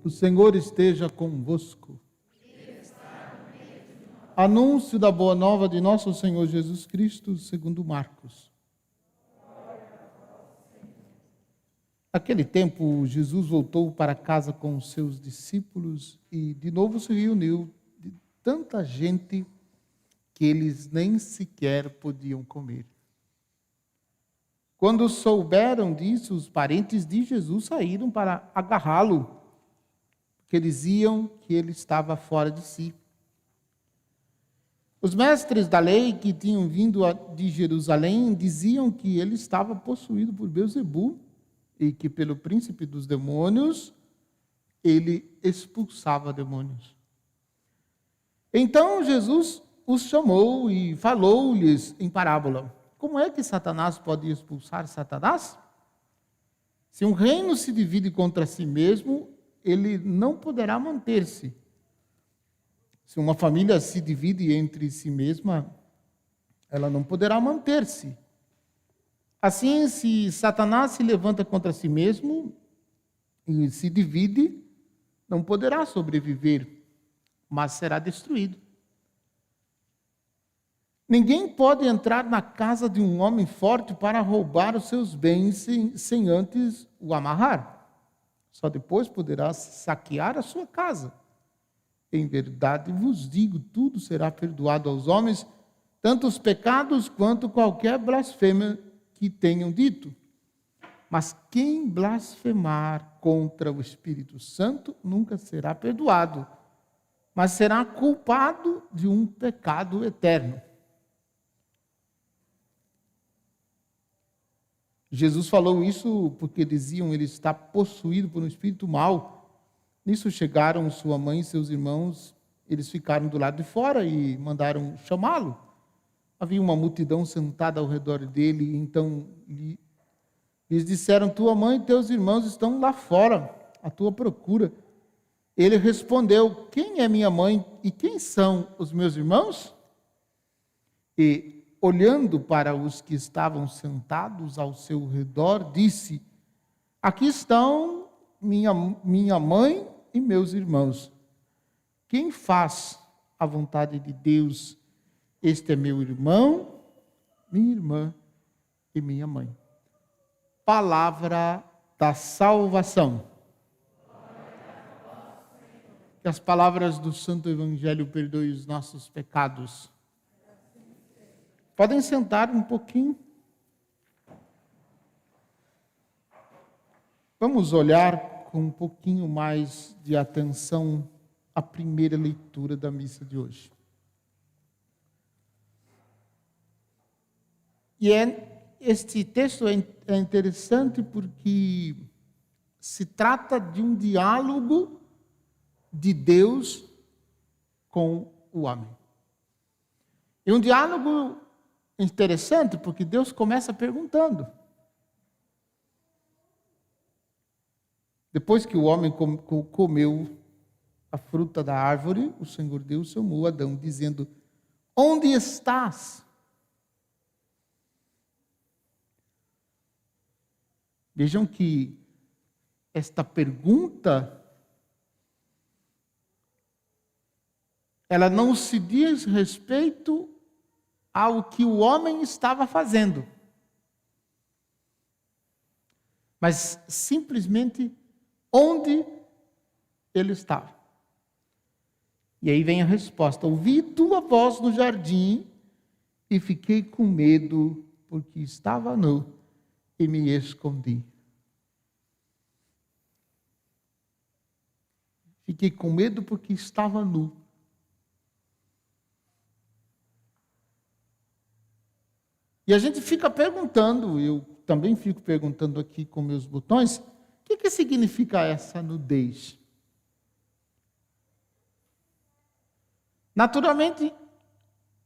O Senhor esteja convosco. Anúncio da boa nova de nosso Senhor Jesus Cristo, segundo Marcos. Naquele tempo, Jesus voltou para casa com os seus discípulos e de novo se reuniu de tanta gente que eles nem sequer podiam comer. Quando souberam disso, os parentes de Jesus saíram para agarrá-lo, porque diziam que ele estava fora de si. Os mestres da lei que tinham vindo de Jerusalém diziam que ele estava possuído por Beelzebu e que pelo príncipe dos demônios ele expulsava demônios. Então Jesus os chamou e falou-lhes em parábola: como é que Satanás pode expulsar Satanás? Se um reino se divide contra si mesmo, ele não poderá manter-se. Se uma família se divide entre si mesma, ela não poderá manter-se. Assim, se Satanás se levanta contra si mesmo e se divide, não poderá sobreviver, mas será destruído. Ninguém pode entrar na casa de um homem forte para roubar os seus bens sem antes o amarrar. Só depois poderá saquear a sua casa. Em verdade vos digo, tudo será perdoado aos homens, tanto os pecados quanto qualquer blasfêmia que tenham dito. Mas quem blasfemar contra o Espírito Santo nunca será perdoado, mas será culpado de um pecado eterno. Jesus falou isso porque diziam ele está possuído por um espírito mau. Nisso chegaram sua mãe e seus irmãos, eles ficaram do lado de fora e mandaram chamá-lo. Havia uma multidão sentada ao redor dele, então lhes disseram: tua mãe e teus irmãos estão lá fora, à tua procura. Ele respondeu: quem é minha mãe e quem são os meus irmãos? E olhando para os que estavam sentados ao seu redor, disse: aqui estão minha mãe e meus irmãos. Quem faz a vontade de Deus, este é meu irmão, minha irmã e minha mãe. Palavra da salvação. Que as palavras do Santo Evangelho perdoem os nossos pecados. Podem sentar um pouquinho. Vamos olhar com um pouquinho mais de atenção a primeira leitura da missa de hoje. E este texto é interessante porque se trata de um diálogo de Deus com o homem. E um diálogo interessante porque Deus começa perguntando. Depois que o homem comeu a fruta da árvore, o Senhor Deus chamou Adão, dizendo: onde estás? Vejam que esta pergunta, ela não se diz respeito ao que o homem estava fazendo, mas simplesmente onde ele estava. E aí vem a resposta: ouvi tua voz no jardim e fiquei com medo porque estava nu e me escondi. Fiquei com medo porque estava nu. E a gente fica perguntando, eu também fico perguntando aqui com meus botões, o que significa essa nudez? Naturalmente,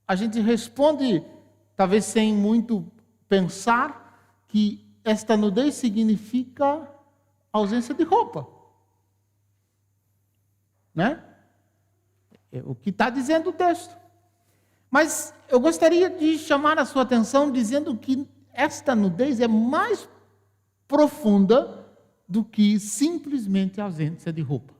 a gente responde, talvez sem muito pensar, que esta nudez significa ausência de roupa. Né? É o que está dizendo o texto. Mas eu gostaria de chamar a sua atenção dizendo que esta nudez é mais profunda do que simplesmente a ausência de roupa.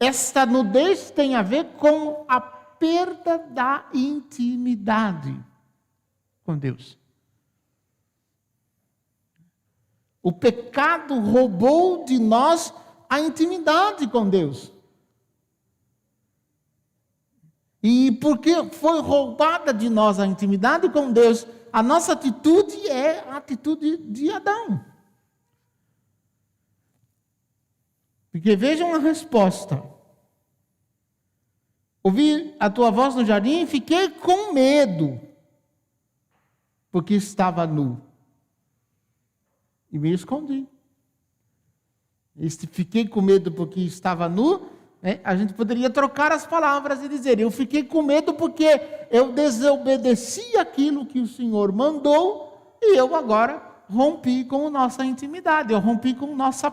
Esta nudez tem a ver com a perda da intimidade com Deus. O pecado roubou de nós a intimidade com Deus. E porque foi roubada de nós a intimidade com Deus, a nossa atitude é a atitude de Adão. Porque vejam a resposta. Ouvi a tua voz no jardim e fiquei com medo, porque estava nu. E me escondi. Fiquei com medo porque estava nu, né? A gente poderia trocar as palavras e dizer, eu fiquei com medo porque eu desobedeci aquilo que o Senhor mandou e eu agora rompi com nossa intimidade, eu rompi com nossa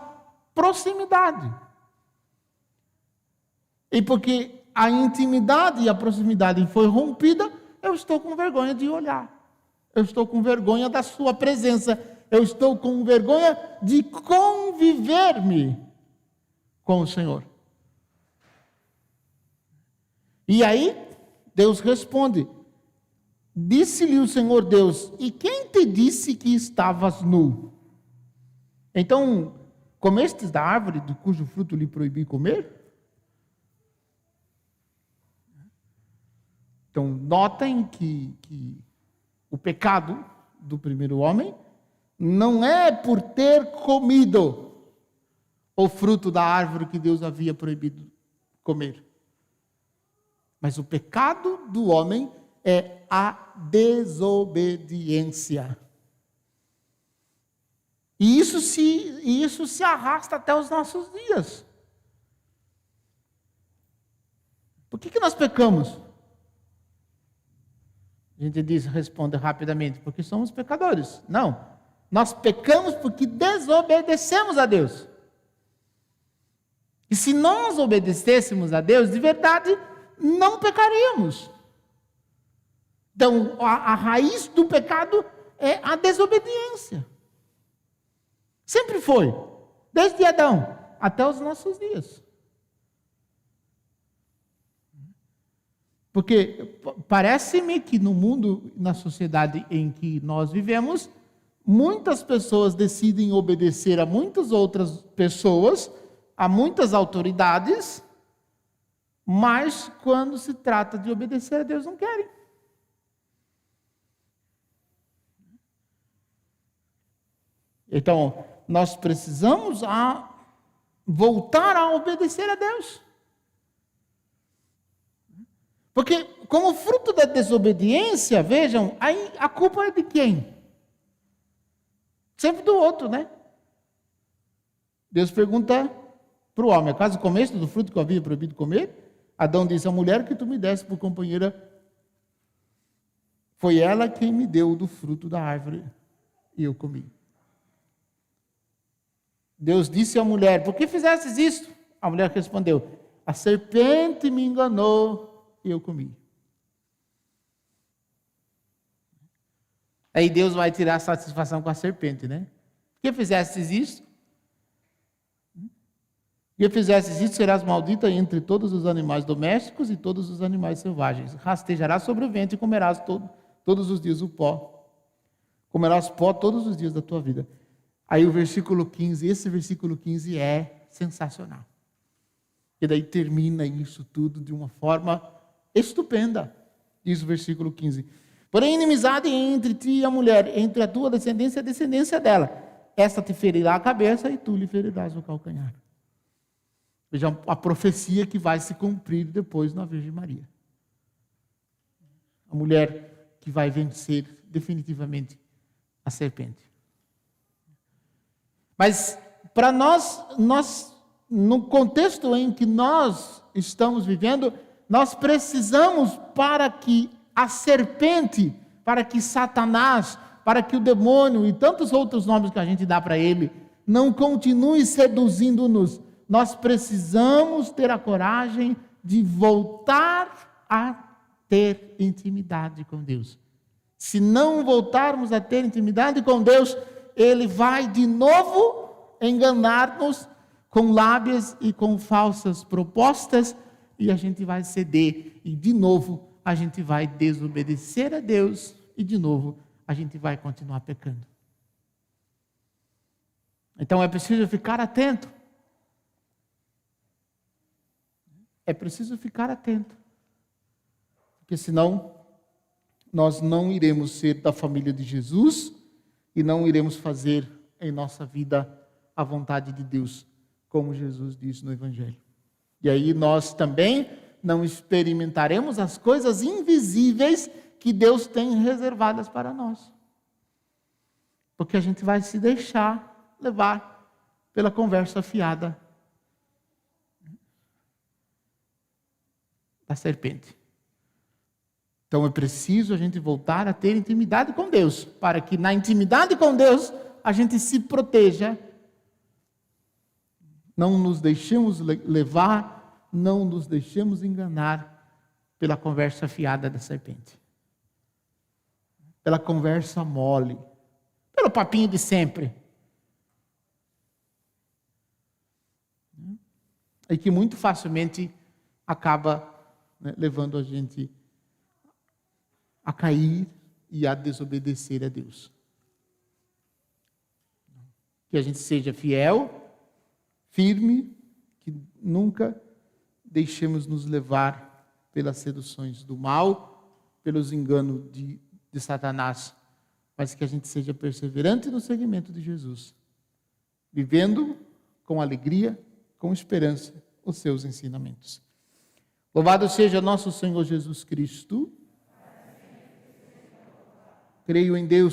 proximidade. E porque a intimidade e a proximidade foi rompida, eu estou com vergonha de olhar. Eu estou com vergonha da sua presença. Eu estou com vergonha de conviver-me com o Senhor. E aí, Deus responde, disse-lhe o Senhor Deus, e quem te disse que estavas nu? Então, comestes da árvore de cujo fruto lhe proibi comer? Então, notem que o pecado do primeiro homem não é por ter comido o fruto da árvore que Deus havia proibido comer. Mas o pecado do homem é a desobediência. E isso se arrasta até os nossos dias. Por que nós pecamos? A gente responde rapidamente, porque somos pecadores. Não. Nós pecamos porque desobedecemos a Deus. E se nós obedecêssemos a Deus, de verdade, não pecaríamos. Então, a raiz do pecado é a desobediência. Sempre foi. Desde Adão até os nossos dias. Porque parece-me que no mundo, na sociedade em que nós vivemos, muitas pessoas decidem obedecer a muitas outras pessoas, a muitas autoridades, mas quando se trata de obedecer a Deus, não querem. Então, nós precisamos voltar a obedecer a Deus. Porque, como fruto da desobediência, vejam, aí a culpa é de quem? Sempre do outro, né? Deus pergunta para o homem, acaso comeste do fruto que eu havia proibido comer? Adão disse, a mulher que tu me deste por companheira, foi ela quem me deu do fruto da árvore e eu comi. Deus disse à mulher, por que fizestes isso? A mulher respondeu, a serpente me enganou e eu comi. Aí Deus vai tirar satisfação com a serpente, né? Por que fizestes isso? Por que fizestes isso, serás maldita entre todos os animais domésticos e todos os animais selvagens. Rastejarás sobre o vento e comerás todos os dias o pó. Comerás pó todos os dias da tua vida. Aí o versículo 15, esse versículo 15 é sensacional. E daí termina isso tudo de uma forma estupenda. Diz o versículo 15. Porém, inimizade entre ti e a mulher, entre a tua descendência e a descendência dela. Esta te ferirá a cabeça e tu lhe ferirás o calcanhar. Veja a profecia que vai se cumprir depois na Virgem Maria. A mulher que vai vencer definitivamente a serpente. Mas para nós, no contexto em que nós estamos vivendo, nós precisamos para que a serpente, para que Satanás, para que o demônio e tantos outros nomes que a gente dá para ele, não continue seduzindo-nos. Nós precisamos ter a coragem de voltar a ter intimidade com Deus. Se não voltarmos a ter intimidade com Deus, Ele vai de novo enganar-nos com lábias e com falsas propostas, e a gente vai ceder, e de novo a gente vai desobedecer a Deus, e de novo a gente vai continuar pecando. Então é preciso ficar atento. É preciso ficar atento. Porque senão nós não iremos ser da família de Jesus e não iremos fazer em nossa vida a vontade de Deus, como Jesus disse no Evangelho. E aí nós também não experimentaremos as coisas invisíveis que Deus tem reservadas para nós. Porque a gente vai se deixar levar pela conversa fiada da serpente. Então é preciso a gente voltar a ter intimidade com Deus, para que na intimidade com Deus a gente se proteja, não nos deixemos levar, não nos deixemos enganar pela conversa fiada da serpente, pela conversa mole, pelo papinho de sempre. E que muito facilmente acaba levando a gente a cair e a desobedecer a Deus. Que a gente seja fiel, firme, que nunca deixemos nos levar pelas seduções do mal, pelos enganos de Satanás, mas que a gente seja perseverante no seguimento de Jesus, vivendo com alegria, com esperança, os seus ensinamentos. Louvado seja nosso Senhor Jesus Cristo. Creio em Deus